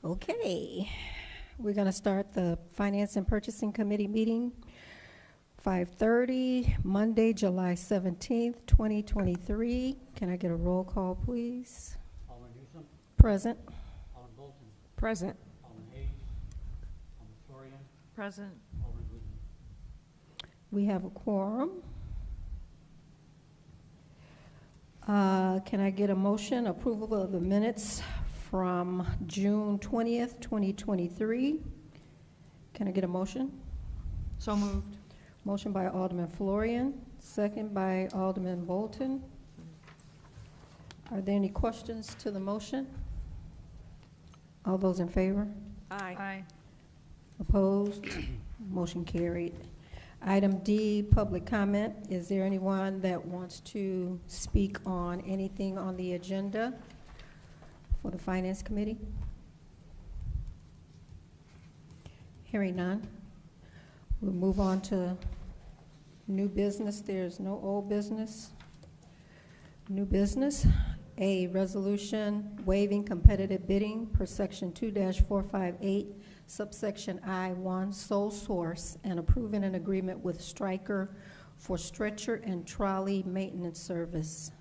Okay, we're going to start the Finance and Purchasing Committee meeting, 5:30, Monday, July 17th, 2023. Can I get a roll call, please? Alderman Newsom. Present. Alderman Bolton. Present. Alderman Hayes. Alderman Florian. Present. Alderman Glidden. We have a quorum. Can I get a motion approval of the minutes from June 20th, 2023? Can I get a motion? So moved. Motion by Alderman Florian, second by Alderman Bolton. Are there any questions to the motion? All those in favor? Aye. Opposed? Motion carried. Item D, public comment. Is there anyone that wants to speak on anything on the agenda for the Finance Committee? Hearing none. We'll move on to new business. There's no old business. New business. A resolution waiving competitive bidding per section 2-458, subsection I-1, sole source, and approving an agreement with Stryker for stretcher and trolley maintenance service.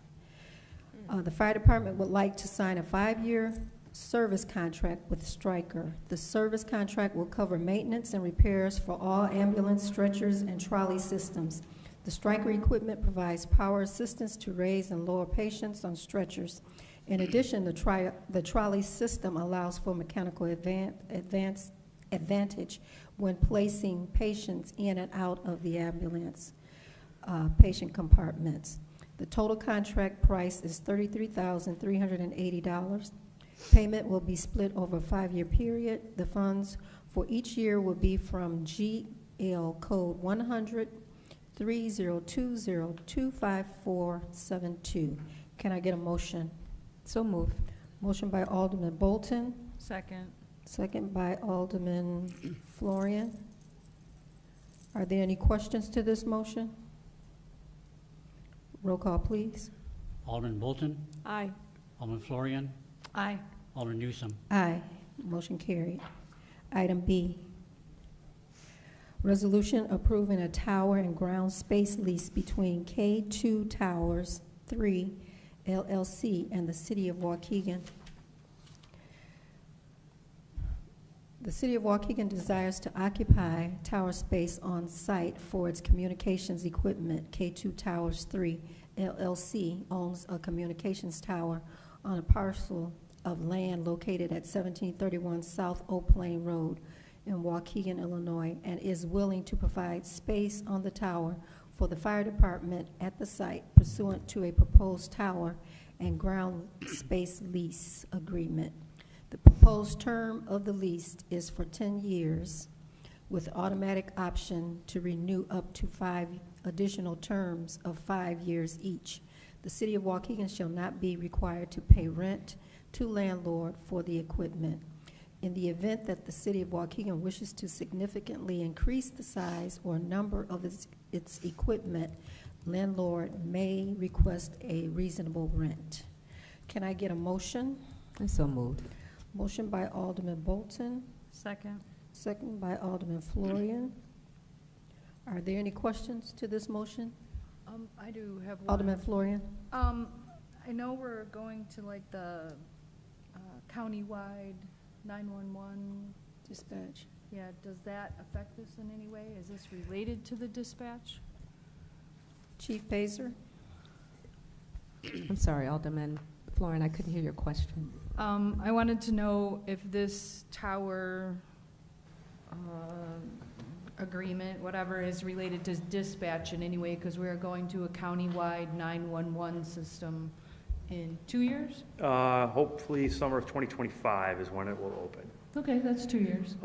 The fire department would like to sign a 5-year service contract with Stryker. The service contract will cover maintenance and repairs for all ambulance, stretchers, and trolley systems. The Stryker equipment provides power assistance to raise and lower patients on stretchers. In addition, the trolley system allows for mechanical advantage when placing patients in and out of the ambulance patient compartments. The total contract price is $33,380. Payment will be split over a 5-year period. The funds for each year will be from GL code 100-3020-25472. Can I get a motion? So moved. Motion by Alderman Bolton, Second. second by Alderman Florian. Are there any questions to this motion? Roll call, please. Alderman Bolton. Aye. Alderman Florian. Aye. Alderman Newsom. Aye. Motion carried. Item B, resolution approving a tower and ground space lease between K2 Towers 3 LLC and the City of Waukegan. The City of Waukegan desires to occupy tower space on site for its communications equipment. K2 Towers 3 LLC owns a communications tower on a parcel of land located at 1731 South Oak Plain Road in Waukegan, Illinois, and is willing to provide space on the tower for the fire department at the site pursuant to a proposed tower and ground space lease agreement. The proposed term of the lease is for 10 years with automatic option to renew up to 5 additional terms of 5 years each. The City of Waukegan shall not be required to pay rent to landlord for the equipment. In the event that the City of Waukegan wishes to significantly increase the size or number of its equipment, landlord may request a reasonable rent. Can I get a motion? So moved. Motion by Alderman Bolton, Second. second by Alderman Florian. Are there any questions to this motion? I do have one. Alderman Florian? I know we're going to like the countywide 911 Dispatch. Yeah, does that affect this in any way? Is this related to the dispatch? Chief Pazer? I'm sorry, Alderman Florian, I couldn't hear your question. I wanted to know if this tower agreement, whatever, is related to dispatch in any way, because we are going to a countywide 911 system in 2 years? Hopefully summer of 2025 is when it will open. Okay, that's 2 years.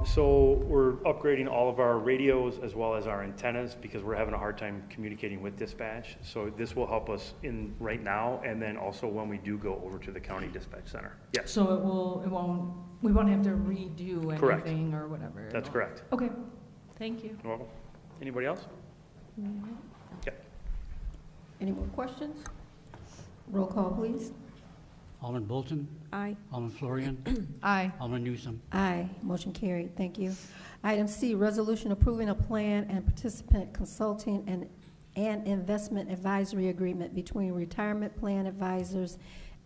So we're upgrading all of our radios as well as our antennas because we're having a hard time communicating with dispatch. So this will help us in right now and then also when we do go over to the county dispatch center. Yes. So we won't have to redo anything Correct. Or whatever. That's correct. Okay, thank you. You're welcome. Anybody else? Okay. Any more questions? Roll call, please. Alderman Bolton, Aye. Alderman Florian, Aye. Alderman Newsome. Aye, motion carried, thank you. Item C, resolution approving a plan and participant consulting and investment advisory agreement between Retirement Plan Advisors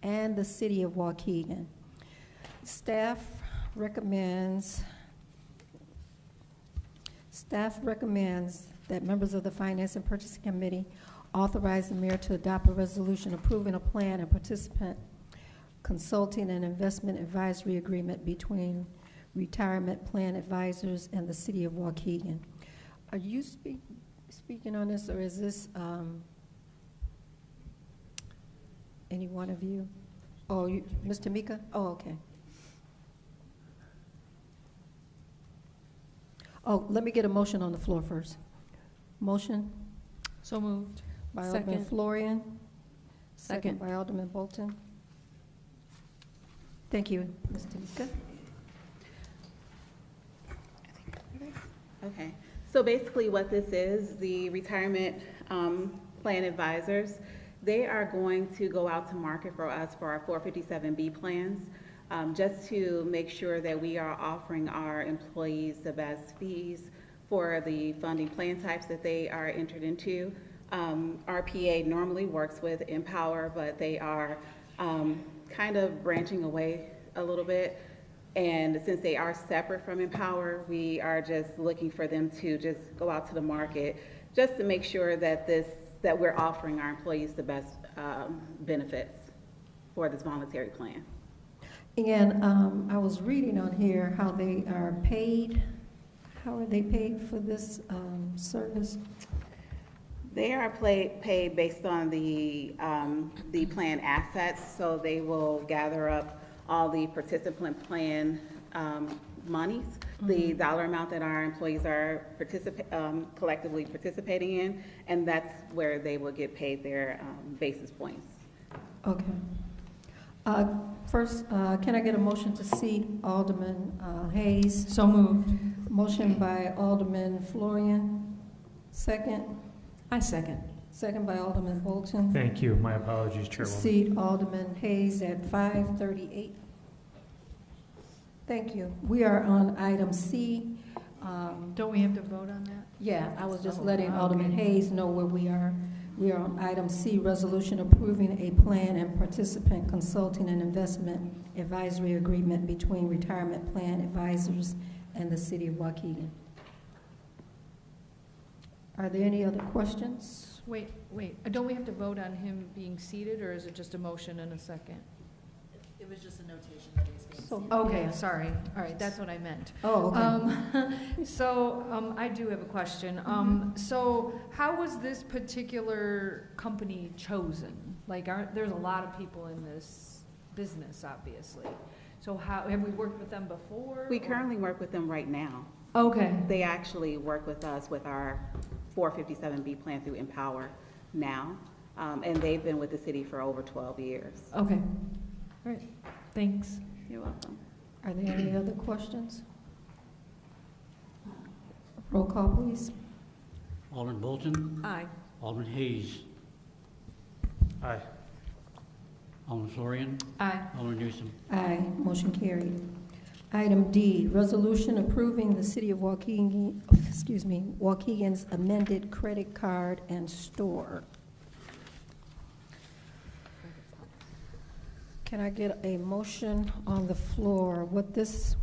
and the City of Waukegan. Staff recommends that members of the Finance and Purchasing Committee authorize the mayor to adopt a resolution approving a plan and participant consulting and investment advisory agreement between Retirement Plan Advisors and the City of Waukegan. Are you speaking on this, or is this any one of you? Oh, Mr. Mika? Oh, okay. Oh, let me get a motion on the floor first. Motion So moved. by Alderman Second. Florian. Second. By Alderman Bolton. Thank you, Mr. Mika. Okay, so basically what this is, the retirement plan advisors, they are going to go out to market for us for our 457B plans, just to make sure that we are offering our employees the best fees for the funding plan types that they are entered into. RPA normally works with Empower, but they are kind of branching away a little bit. And since they are separate from Empower, we are just looking for them to just go out to the market just to make sure that that we're offering our employees the best benefits for this voluntary plan. And I was reading on here how they are paid. How are they paid for this service? They are paid based on the plan assets, so they will gather up all the participant plan monies, the dollar amount that our employees are collectively participating in, and that's where they will get paid their basis points. Okay. First, can I get a motion to seat Alderman Hayes? So moved. Motion by Alderman Florian. Second. I second. Second by Alderman Bolton. Thank you. My apologies, To Chairwoman. seat Alderman Hayes at 5:38. Thank you. We are on item C. Don't we have to vote on that? Yeah, I was just Oh, letting Alderman okay. Hayes know where we are. We are on item C, resolution approving a plan and participant consulting and investment advisory agreement between Retirement Plan Advisors and the City of Waukegan. Are there any other questions? Wait, don't we have to vote on him being seated, or is it just a motion and a second? It was just a notation that he was being So- seated. Okay, Yeah. sorry. All right, that's what I meant. Oh, okay. I do have a question. So how was this particular company chosen? Like, there's a lot of people in this business, obviously. So have we worked with them before? We or- currently work with them right now. Okay, They actually work with us with our 457B plan through Empower now, and they've been with the city for over 12 years. okay. All right, thanks. You're welcome. Are there any other questions? Roll call, please. Alderman Bolton, Aye. Alderman Hayes, Aye. Alderman Florian, Aye. Alderman Newsome. Aye, motion carried. Item D, resolution approving the City of Waukegan's amended credit card and store. Can I get a motion on the floor with this?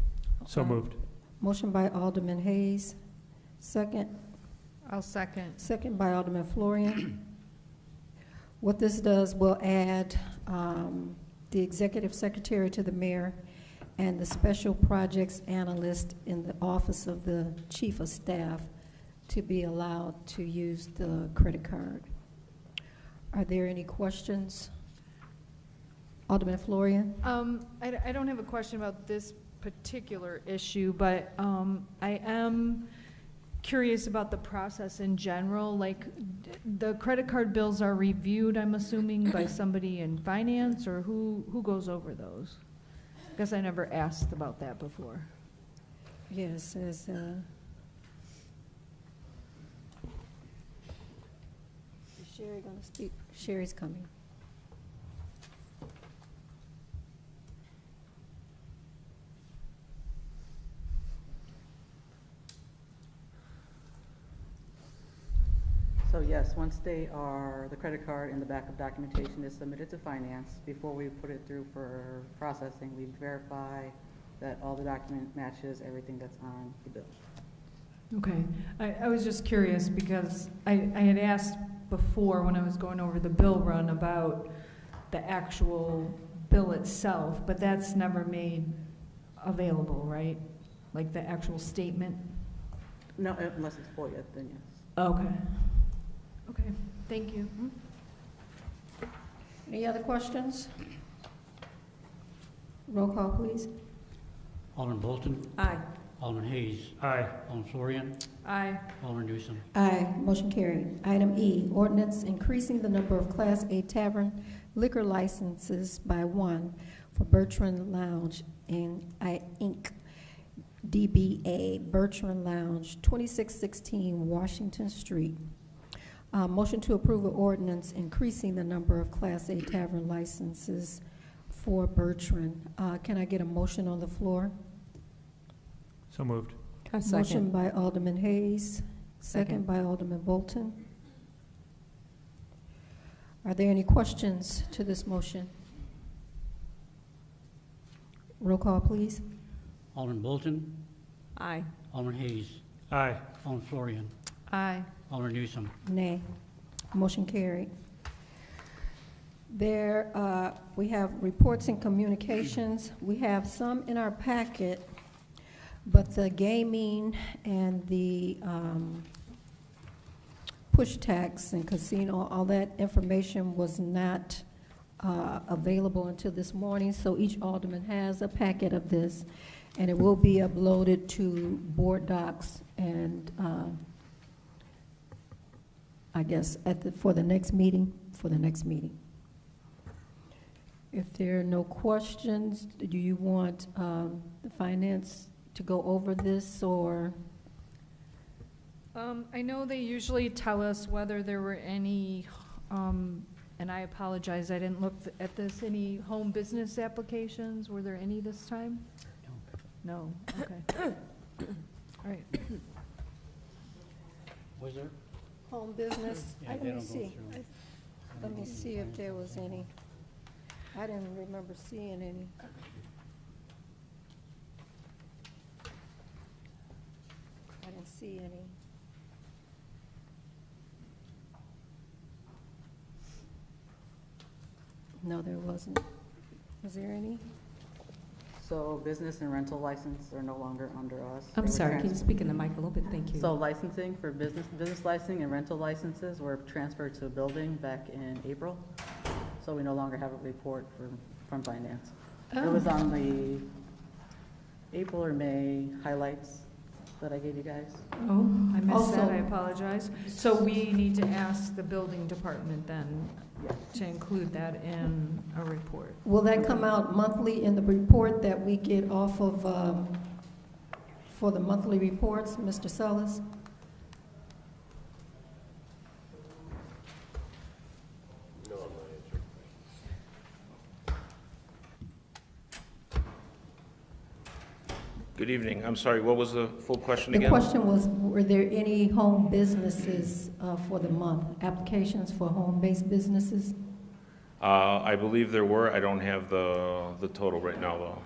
So moved. Motion by Alderman Hayes, second. I'll second. Second by Alderman Florian. What this does will add the executive secretary to the mayor and the special projects analyst in the office of the chief of staff to be allowed to use the credit card. Are there any questions? Alderman Florian? I don't have a question about this particular issue, but I am curious about the process in general. Like, the credit card bills are reviewed, I'm assuming, by somebody in finance, or who goes over those? I guess I never asked about that before. Yes, as is Sherry going to speak? Sherry's coming. So yes, once they are, the credit card and the backup documentation is submitted to finance, before we put it through for processing, we verify that all the document matches everything that's on the bill. Okay, I was just curious because I had asked before when I was going over the bill run about the actual bill itself, but that's never made available, right? Like the actual statement? No, unless it's FOIA, then yes. Okay. Okay, thank you. Any other questions? Roll call, please. Alderman Bolton, Aye. Alderman Hayes, Aye. Alderman Florian, Aye. Alderman Newsome. Aye, motion carried. Item E, ordinance increasing the number of Class A tavern liquor licenses by one for Bertrand Lounge Inc., DBA Bertrand Lounge, 2616 Washington Street. Motion to approve an ordinance increasing the number of Class A tavern licenses for Bertrand. Can I get a motion on the floor? So moved. A Motion second. by Alderman Hayes, second Second. by Alderman Bolton. Are there any questions to this motion? Roll call, please. Alderman Bolton, Aye. Alderman Hayes, Aye. Alderman Florian, Aye. Alderman Newsome. Nay. Motion carried. There, we have reports and communications. We have some in our packet, but the gaming and the push tax and casino, all that information was not available until this morning, so each alderman has a packet of this, and it will be uploaded to board docs and I guess for the next meeting. If there are no questions, do you want the finance to go over this, or? I know they usually tell us whether there were any, and I apologize, I didn't look at this, any home business applications? Were there any this time? No, okay. All right. Was there? Home business? Yeah, Let they me don't go see. through. Let me see if there was any. I didn't remember seeing any. I didn't see any. No, there wasn't. Was there any? So business and rental license are no longer under us. I'm They were sorry, can you trans- speak in the mic a little bit? Thank you. So licensing for business licensing and rental licenses were transferred to a building back in April. So we no longer have a report from finance. It was on the April or May highlights that I gave you guys. Oh, I missed that, Also- I apologize. So we need to ask the building department then to include that in a report. Will that come out monthly in the report that we get off of, for the monthly reports, Mr. Sellers? Good evening. I'm sorry, what was the full question The again? question was, were there any home businesses for the month, applications for home-based businesses? I believe there were. I don't have the total right now, though.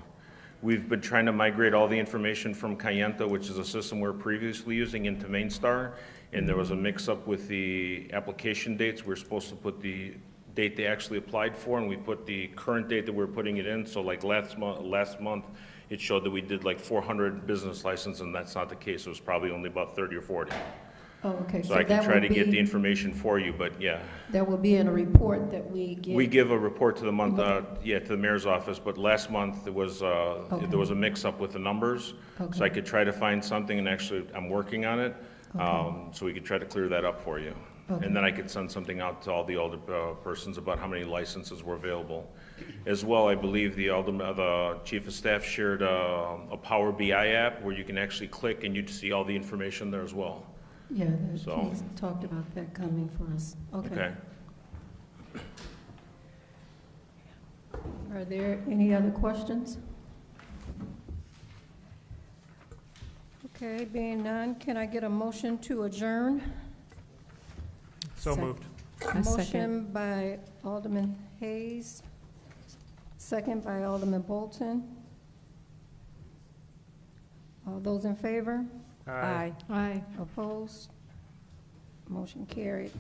We've been trying to migrate all the information from Cayenta, which is a system we were previously using, into Mainstar, and there was a mix-up with the application dates. We're supposed to put the date they actually applied for, and we put the current date that we're putting it in. So like last month, it showed that we did like 400 business licenses, and that's not the case. It was probably only about 30 or 40. Oh, okay. So I can that try will to get the be- information for you, but yeah. That will be in a report that we get? We give a report to the month, to the mayor's office, but last month there was a mix-up with the numbers. So I Okay. could try to find something, and actually I'm working on it, Okay. so we could try to clear that up for you. Okay. And then I could send something out to all the older persons about how many licenses were available. As well, I believe the chief of staff shared a Power BI app where you can actually click and you'd see all the information there as well. Yeah, So- he's talked about that coming for us. Okay. Are there any other questions? Okay, being none, can I get a motion to adjourn? So Sec- moved. I second. Motion by Alderman Hayes, second by Alderman Bolton. All those in favor? Aye. Aye. Opposed? Motion carried.